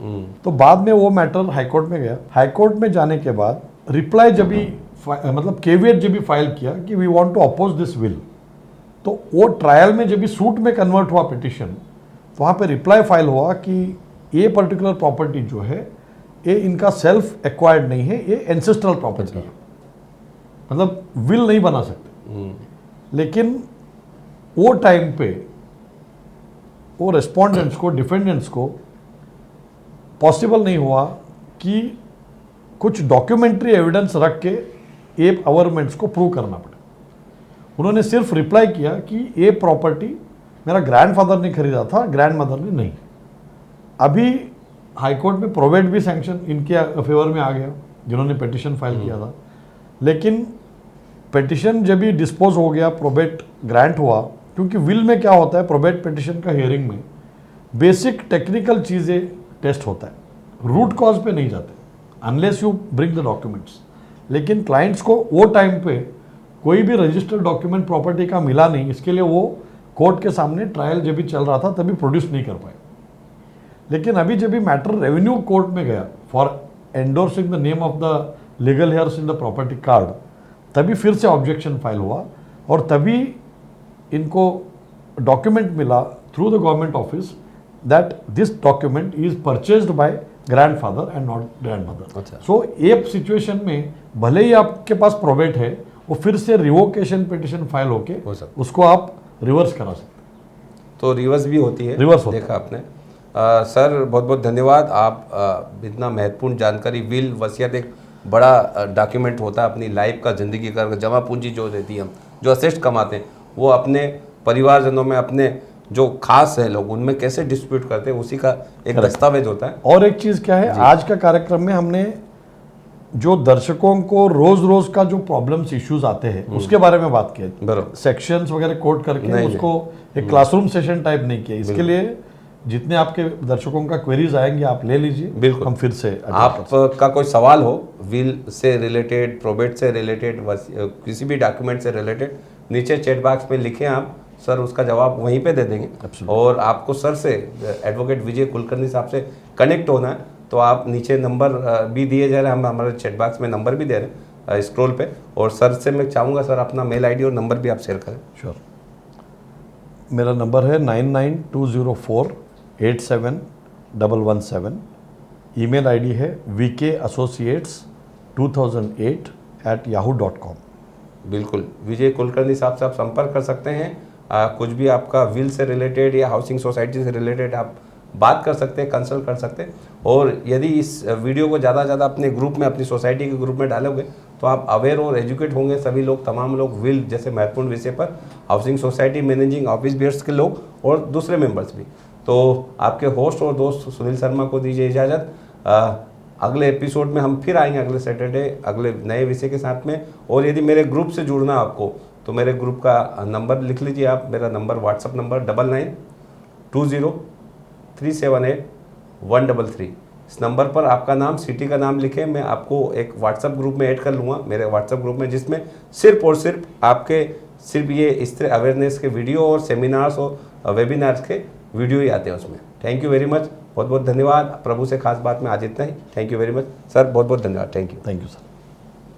तो बाद में वो मैटर हाईकोर्ट में गया। हाईकोर्ट में जाने के बाद रिप्लाई जब भी मतलब केविएट जब भी फाइल किया कि we want to oppose this will, तो वो ट्रायल में जब भी सूट में कन्वर्ट हुआ पिटिशन, तो वहाँ पे रिप्लाई फाइल हुआ कि ये पर्टिकुलर प्रॉपर्टी जो है ये इनका सेल्फ एक्वायर्ड नहीं है, ये एंसेस्ट्रल प्रॉपर्टी है, मतलब विल नहीं बना सकते। लेकिन वो टाइम पे वो रेस्पोंडेंट्स को, डिफेंडेंट्स को पॉसिबल नहीं हुआ कि कुछ डॉक्यूमेंट्री एविडेंस रख के ये अवर्मेंट्स को प्रूव करना पड़े। उन्होंने सिर्फ रिप्लाई किया कि ये प्रॉपर्टी मेरा ग्रैंडफादर ने खरीदा था, ग्रैंडमदर ने नहीं। अभी हाईकोर्ट में प्रोबेट भी सैंक्शन इनके फेवर में आ गया जिन्होंने पिटिशन फाइल किया था। लेकिन पिटिशन जब भी डिस्पोज हो गया, प्रोबेट ग्रांट हुआ, क्योंकि विल में क्या होता है, प्रोबेट पिटिशन का हियरिंग में बेसिक टेक्निकल चीज़ें टेस्ट होता है, रूट कॉज पे नहीं जाते unless you bring the documents. लेकिन क्लाइंट्स को वो टाइम पे कोई भी रजिस्टर्ड डॉक्यूमेंट प्रॉपर्टी का मिला नहीं, इसके लिए वो कोर्ट के सामने ट्रायल जब भी चल रहा था तभी प्रोड्यूस नहीं कर पाए। लेकिन अभी जब भी मैटर रेवेन्यू कोर्ट में गया for endorsing the name of the legal hairs in the property card, तभी फिर से ऑब्जेक्शन फाइल हुआ और तभी इनको डॉक्यूमेंट मिला through the government office that this document is purchased by grandfather and not grandmother. So ये सिचुएशन में भले ही आपके पास प्रोबेट है, वो फिर से रिवोकेशन पिटिशन फाइल होके उसको आप रिवर्स करा सकते। तो रिवर्स भी होती है, रिवर्स होता देखा आपने। सर बहुत बहुत धन्यवाद। आप इतना महत्वपूर्ण जानकारी, विल वसीयत एक बड़ा डॉक्यूमेंट होता है अपनी लाइफ का, ज़िंदगी का जमा पूंजी जो रहती है, हम जो असेस्ट कमाते हैं वो अपने परिवारजनों में, अपने जो खास है लोग उनमें कैसे डिस्प्यूट करते हैं, उसी का एक दस्तावेज होता है। और एक चीज़ क्या है, आज का कार्यक्रम में हमने जो दर्शकों को रोज रोज का जो प्रॉब्लम्स इश्यूज आते हैं उसके बारे में बात की, सेक्शंस वगैरह कोट करके उसको एक क्लासरूम सेशन टाइप नहीं किया। इसके लिए जितने आपके दर्शकों का क्वेरीज आएंगे आप ले लीजिए, बिल्कुल हम फिर से आपका कोई सवाल हो विल से रिलेटेड, प्रोबेट से रिलेटेड, किसी भी डॉक्यूमेंट से रिलेटेड, नीचे चैट बॉक्स में लिखें आप, सर उसका जवाब वहीं पे दे देंगे। और आपको सर से, एडवोकेट विजय कुलकर्णी साहब से कनेक्ट होना है तो आप नीचे नंबर भी दिए जा रहे हैं, हम हमारे चैट बॉक्स में नंबर भी दे रहे हैं स्क्रॉल पे। और सर से मैं चाहूँगा सर अपना मेल आईडी और नंबर भी आप शेयर करें। श्योर, मेरा नंबर है 9920487117। ईमेल आईडी है vkassociates2008@yahoo.com। बिल्कुल, विजय कुलकर्णी साहब से आप संपर्क कर सकते हैं। कुछ भी आपका विल से रिलेटेड या हाउसिंग सोसाइटी से रिलेटेड आप बात कर सकते हैं, कंसल्ट कर सकते हैं। और यदि इस वीडियो को ज़्यादा से ज़्यादा अपने ग्रुप में, अपनी सोसाइटी के ग्रुप में डालोगे तो आप अवेयर और एजुकेट होंगे सभी लोग, तमाम लोग, विल जैसे महत्वपूर्ण विषय पर, housing society managing office bearers के लोग और दूसरे मेंबर्स भी। तो आपके होस्ट और दोस्त सुनील शर्मा को दीजिए इजाज़त। अगले एपिसोड में हम फिर आएंगे अगले सैटरडे अगले नए विषय के साथ में। और यदि मेरे ग्रुप से जुड़ना आपको तो मेरे ग्रुप का नंबर लिख लीजिए आप, मेरा नंबर व्हाट्सअप नंबर 9920378133। इस नंबर पर आपका नाम, सिटी का नाम लिखें, मैं आपको एक व्हाट्सअप ग्रुप में ऐड कर लूँगा, मेरे व्हाट्सअप ग्रुप में, जिसमें सिर्फ और सिर्फ आपके सिर्फ ये इस तरह अवेयरनेस के वीडियो और सेमिनार्स और वेबिनार्स के वीडियो ही आते हैं उसमें। थैंक यू वेरी मच, बहुत बहुत धन्यवाद। प्रभु से खास बात में आज इतना ही। Thank you very much sir, बहुत बहुत धन्यवाद। Thank you sir.